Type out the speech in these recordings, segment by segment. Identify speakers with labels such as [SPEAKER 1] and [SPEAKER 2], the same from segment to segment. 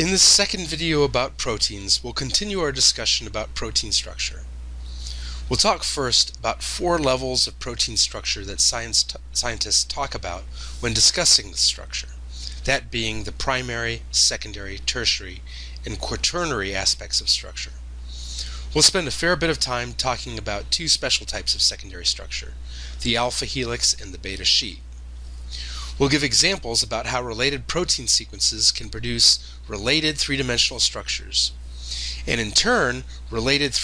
[SPEAKER 1] In this second video about proteins, we'll continue our discussion about protein structure. We'll talk first about 4 levels of protein structure that scientists talk about when discussing the structure, that being the primary, secondary, tertiary, and quaternary aspects of structure. We'll spend a fair bit of time talking about 2 special types of secondary structure, the alpha helix and the beta sheet. We'll give examples about how related protein sequences can produce related three-dimensional structures. And in turn, related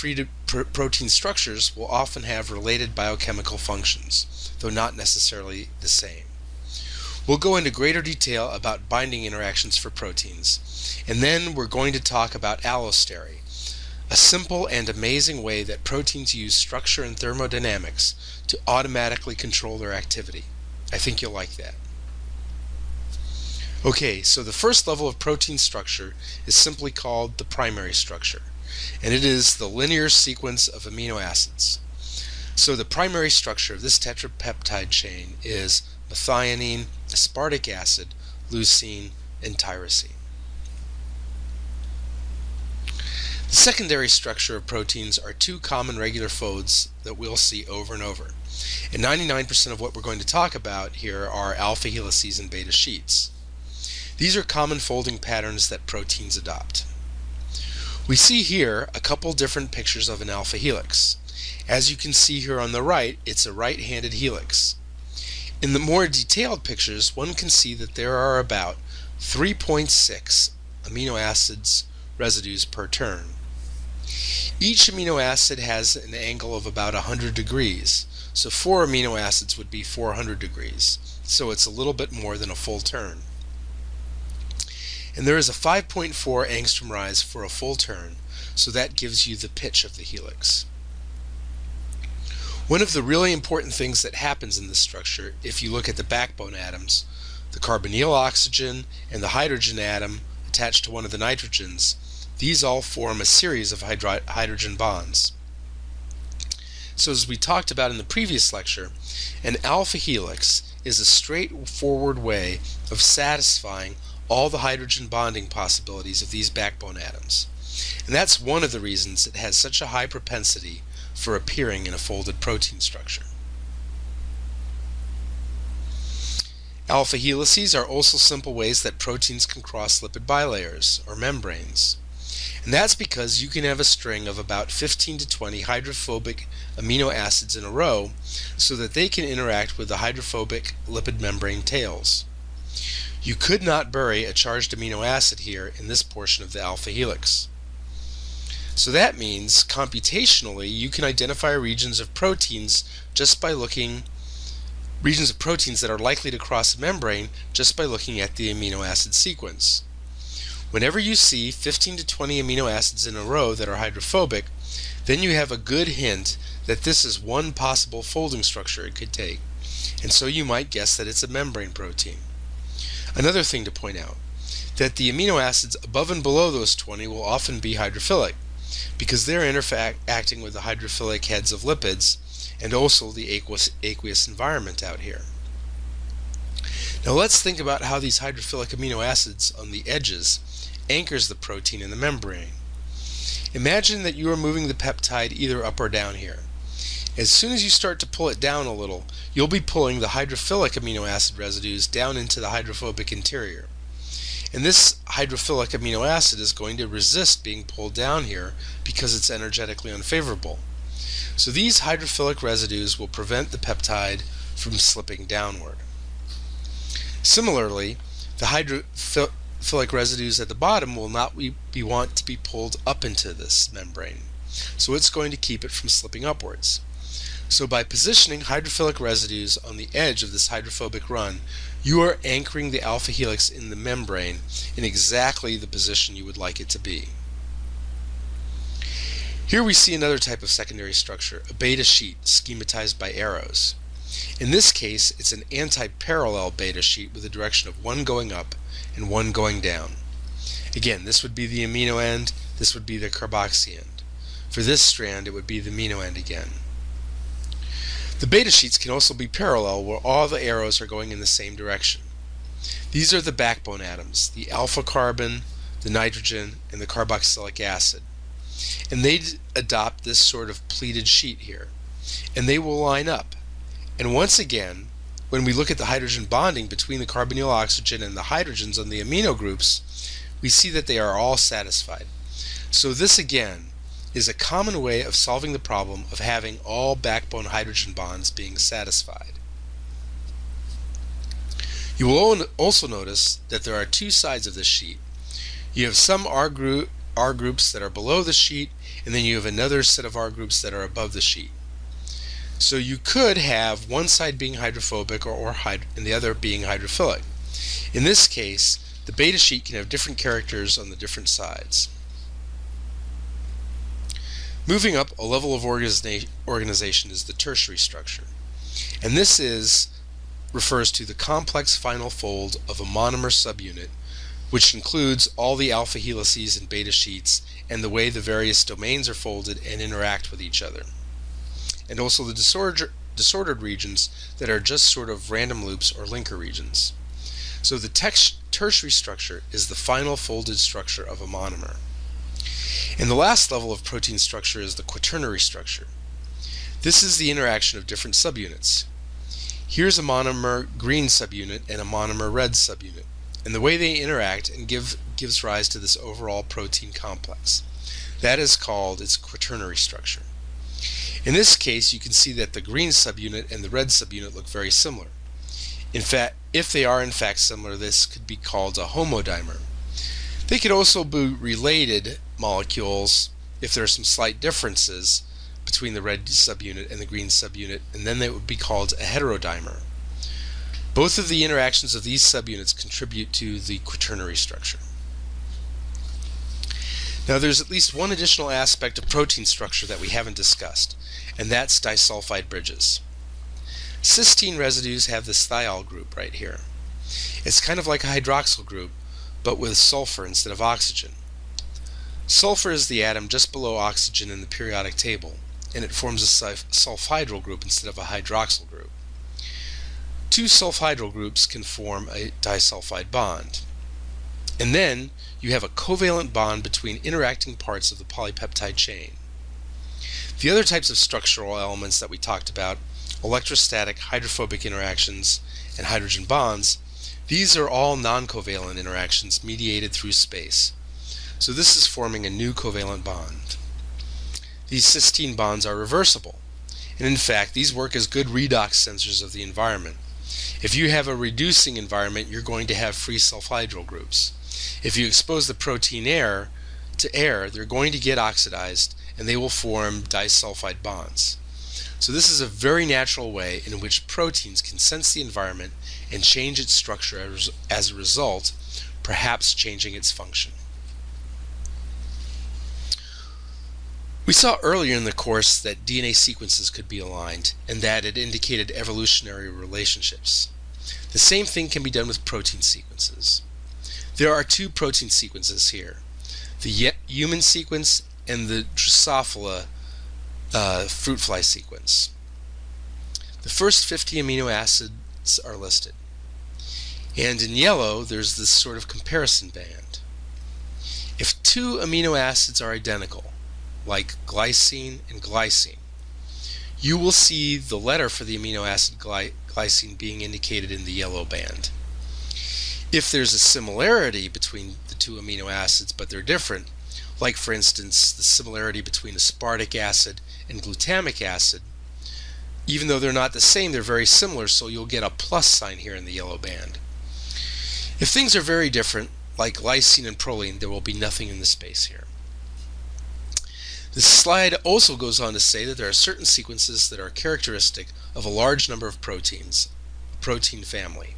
[SPEAKER 1] protein structures will often have related biochemical functions, though not necessarily the same. We'll go into greater detail about binding interactions for proteins, and then we're going to talk about allostery, a simple and amazing way that proteins use structure and thermodynamics to automatically control their activity. I think you'll like that. Okay, so the first level of protein structure is simply called the primary structure, and it is the linear sequence of amino acids. So the primary structure of this tetrapeptide chain is methionine, aspartic acid, leucine, and tyrosine. The secondary structure of proteins are 2 common regular folds that we'll see over and over. And 99% of what we're going to talk about here are alpha helices and beta sheets. These are common folding patterns that proteins adopt. We see here a couple different pictures of an alpha helix. As you can see here on the right, it's a right-handed helix. In the more detailed pictures, one can see that there are about 3.6 amino acids residues per turn. Each amino acid has an angle of about 100 degrees, so 4 amino acids would be 400 degrees, so it's a little bit more than a full turn. And there is a 5.4 angstrom rise for a full turn, so that gives you the pitch of the helix. One of the really important things that happens in this structure, if you look at the backbone atoms, the carbonyl oxygen and the hydrogen atom attached to one of the nitrogens, these all form a series of hydrogen bonds. So as we talked about in the previous lecture, an alpha helix is a straightforward way of satisfying all the hydrogen bonding possibilities of these backbone atoms. And that's one of the reasons it has such a high propensity for appearing in a folded protein structure. Alpha helices are also simple ways that proteins can cross lipid bilayers, or membranes. And that's because you can have a string of about 15 to 20 hydrophobic amino acids in a row so that they can interact with the hydrophobic lipid membrane tails. You could not bury a charged amino acid here in this portion of the alpha helix. So that means, computationally, you can identify regions of proteins just by looking regions of proteins that are likely to cross a membrane just by looking at the amino acid sequence. Whenever you see 15 to 20 amino acids in a row that are hydrophobic, then you have a good hint that this is one possible folding structure it could take, and so you might guess that it's a membrane protein. Another thing to point out, that the amino acids above and below those 20 will often be hydrophilic, because they're interacting with the hydrophilic heads of lipids and also the aqueous environment out here. Now let's think about how these hydrophilic amino acids on the edges anchors the protein in the membrane. Imagine that you are moving the peptide either up or down here. As soon as you start to pull it down a little, you'll be pulling the hydrophilic amino acid residues down into the hydrophobic interior. And this hydrophilic amino acid is going to resist being pulled down here because it's energetically unfavorable. So these hydrophilic residues will prevent the peptide from slipping downward. Similarly, the hydrophilic residues at the bottom will not want to be pulled up into this membrane, so it's going to keep it from slipping upwards. So by positioning hydrophilic residues on the edge of this hydrophobic run, you are anchoring the alpha helix in the membrane in exactly the position you would like it to be. Here we see another type of secondary structure, a beta sheet schematized by arrows. In this case, it's an anti-parallel beta sheet with a direction of 1 going up and 1 going down. Again, this would be the amino end, this would be the carboxy end. For this strand, it would be the amino end again. The beta sheets can also be parallel, where all the arrows are going in the same direction. These are the backbone atoms, the alpha carbon, the nitrogen, and the carboxylic acid. And they adopt this sort of pleated sheet here. And they will line up. And once again, when we look at the hydrogen bonding between the carbonyl oxygen and the hydrogens on the amino groups, we see that they are all satisfied. So this again is a common way of solving the problem of having all backbone hydrogen bonds being satisfied. You will also notice that there are two sides of this sheet. You have some R groups that are below the sheet, and then you have another set of R groups that are above the sheet. So you could have one side being hydrophobic and the other being hydrophilic. In this case, the beta sheet can have different characters on the different sides. Moving up a level of organization is the tertiary structure. And this refers to the complex final fold of a monomer subunit, which includes all the alpha helices and beta sheets and the way the various domains are folded and interact with each other. And also the disordered regions that are just sort of random loops or linker regions. So the tertiary structure is the final folded structure of a monomer. And the last level of protein structure is the quaternary structure. This is the interaction of different subunits. Here's a monomer green subunit and a monomer red subunit, and the way they interact and gives rise to this overall protein complex. That is called its quaternary structure. In this case, you can see that the green subunit and the red subunit look very similar. In fact, if they are in fact similar, this could be called a homodimer. They could also be related molecules if there are some slight differences between the red subunit and the green subunit, and then they would be called a heterodimer. Both of the interactions of these subunits contribute to the quaternary structure. Now there's at least one additional aspect of protein structure that we haven't discussed, and that's disulfide bridges. Cysteine residues have this thiol group right here. It's kind of like a hydroxyl group, but with sulfur instead of oxygen. Sulfur is the atom just below oxygen in the periodic table, and it forms a sulfhydryl group instead of a hydroxyl group. Two sulfhydryl groups can form a disulfide bond. And then you have a covalent bond between interacting parts of the polypeptide chain. The other types of structural elements that we talked about, electrostatic, hydrophobic interactions, and hydrogen bonds, these are all non-covalent interactions mediated through space. So this is forming a new covalent bond. These cysteine bonds are reversible, and in fact these work as good redox sensors of the environment. If you have a reducing environment, you're going to have free sulfhydryl groups. If you expose the protein to air, they're going to get oxidized and they will form disulfide bonds. So this is a very natural way in which proteins can sense the environment and change its structure as a result, perhaps changing its function. We saw earlier in the course that DNA sequences could be aligned and that it indicated evolutionary relationships. The same thing can be done with protein sequences. There are two protein sequences here, the human sequence and the Drosophila fruit fly sequence. The first 50 amino acids are listed. And in yellow, there's this sort of comparison band. If two amino acids are identical, like glycine and glycine, you will see the letter for the amino acid glycine being indicated in the yellow band. If there's a similarity between the two amino acids but they're different, like for instance the similarity between aspartic acid and glutamic acid, even though they're not the same, they're very similar, so you'll get a plus sign here in the yellow band. If things are very different, like glycine and proline, there will be nothing in the space here. This slide also goes on to say that there are certain sequences that are characteristic of a large number of proteins, a protein family,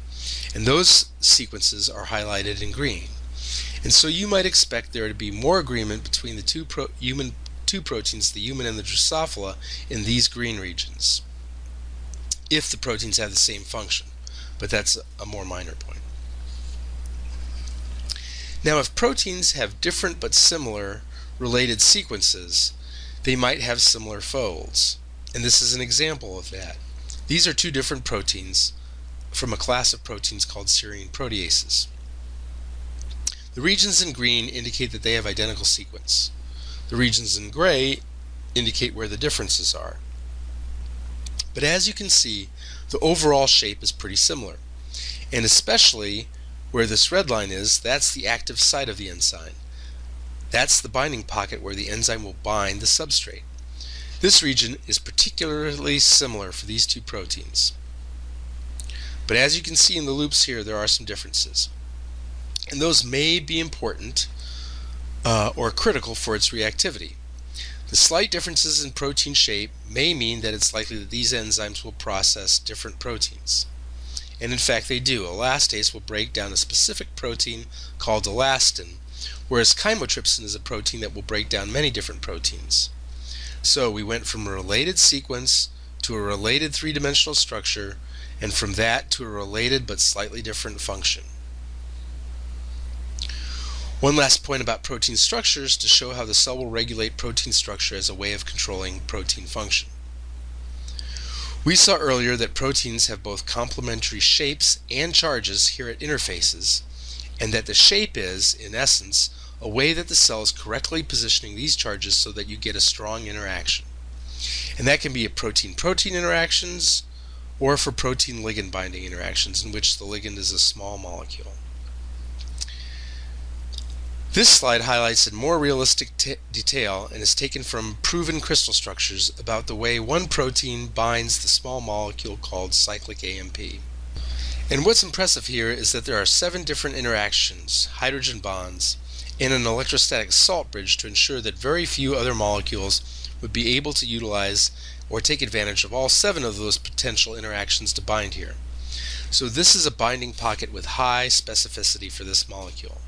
[SPEAKER 1] and those sequences are highlighted in green. And so you might expect there to be more agreement between the two proteins, the human and the Drosophila, in these green regions, if the proteins have the same function, but that's a more minor point. Now, if proteins have different but similar related sequences, they might have similar folds, and this is an example of that. These are two different proteins from a class of proteins called serine proteases. The The regions in green indicate that they have identical sequence. The regions in gray indicate where the differences are. But as you can see, the overall shape is pretty similar. And especially where this red line is, that's the active site of the enzyme. That's the binding pocket where the enzyme will bind the substrate. This region is particularly similar for these two proteins. But as you can see in the loops here, there are some differences. And those may be important or critical for its reactivity. The slight differences in protein shape may mean that it's likely that these enzymes will process different proteins. And in fact they do. Elastase will break down a specific protein called elastin, whereas chymotrypsin is a protein that will break down many different proteins. So we went from a related sequence to a related three-dimensional structure, and from that to a related but slightly different function. One last point about protein structures to show how the cell will regulate protein structure as a way of controlling protein function. We saw earlier that proteins have both complementary shapes and charges here at interfaces, and that the shape is, in essence, a way that the cell is correctly positioning these charges so that you get a strong interaction. And that can be a protein-protein interactions, or for protein-ligand binding interactions in which the ligand is a small molecule. This slide highlights in more realistic detail and is taken from proven crystal structures about the way one protein binds the small molecule called cyclic AMP. And what's impressive here is that there are 7 different interactions, hydrogen bonds, and an electrostatic salt bridge to ensure that very few other molecules would be able to utilize or take advantage of all 7 of those potential interactions to bind here. So this is a binding pocket with high specificity for this molecule.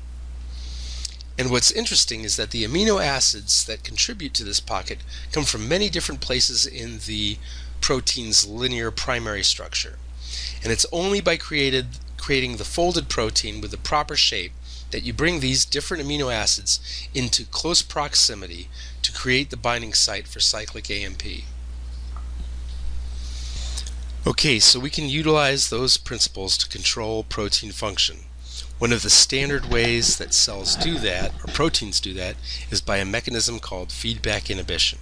[SPEAKER 1] And what's interesting is that the amino acids that contribute to this pocket come from many different places in the protein's linear primary structure. And it's only by creating the folded protein with the proper shape that you bring these different amino acids into close proximity to create the binding site for cyclic AMP. Okay, so we can utilize those principles to control protein function. One of the standard ways that cells do that, or proteins do that, is by a mechanism called feedback inhibition.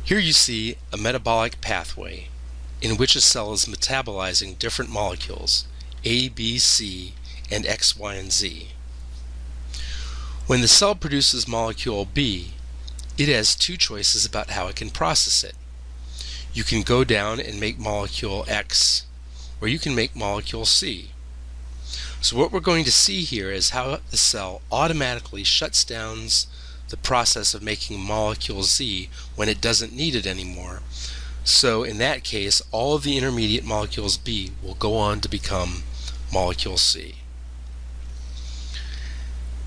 [SPEAKER 1] Here you see a metabolic pathway in which a cell is metabolizing different molecules, A, B, C, and X, Y, and Z. When the cell produces molecule B, it has 2 choices about how it can process it. You can go down and make molecule X, or you can make molecule C. So what we're going to see here is how the cell automatically shuts down the process of making molecule Z when it doesn't need it anymore. So in that case, all of the intermediate molecules B will go on to become molecule C.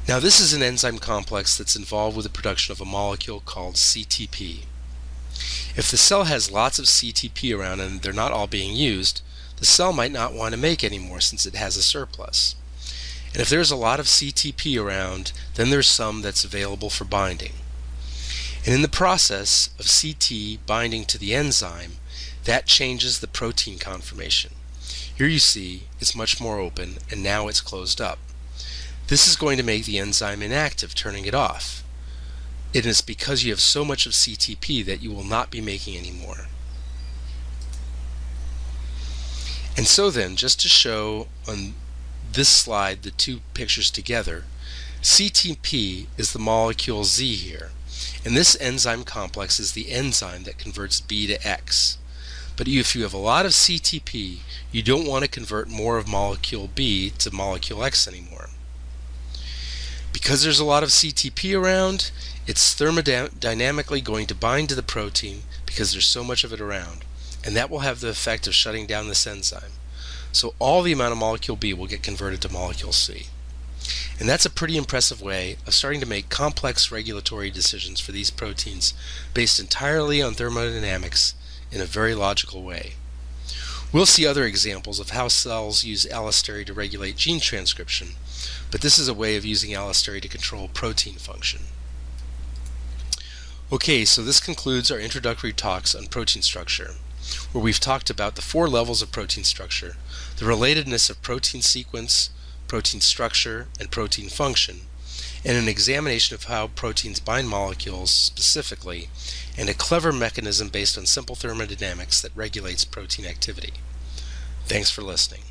[SPEAKER 1] Now this is an enzyme complex that's involved with the production of a molecule called CTP. If the cell has lots of CTP around and they're not all being used, the cell might not want to make any more since it has a surplus. And if there's a lot of CTP around, then there's some that's available for binding. And in the process of CT binding to the enzyme, that changes the protein conformation. Here you see it's much more open, and now it's closed up. This is going to make the enzyme inactive, turning it off. It is because you have so much of CTP that you will not be making any more. And so then, just to show on this slide the 2 pictures together, CTP is the molecule Z here, and this enzyme complex is the enzyme that converts B to X. But if you have a lot of CTP, you don't want to convert more of molecule B to molecule X anymore. Because there's a lot of CTP around, it's thermodynamically going to bind to the protein because there's so much of it around. And that will have the effect of shutting down this enzyme. So all the amount of molecule B will get converted to molecule C. And that's a pretty impressive way of starting to make complex regulatory decisions for these proteins based entirely on thermodynamics in a very logical way. We'll see other examples of how cells use allostery to regulate gene transcription, but this is a way of using allostery to control protein function. Okay, so this concludes our introductory talks on protein structure, where we've talked about the 4 levels of protein structure, the relatedness of protein sequence, protein structure, and protein function, and an examination of how proteins bind molecules specifically, and a clever mechanism based on simple thermodynamics that regulates protein activity. Thanks for listening.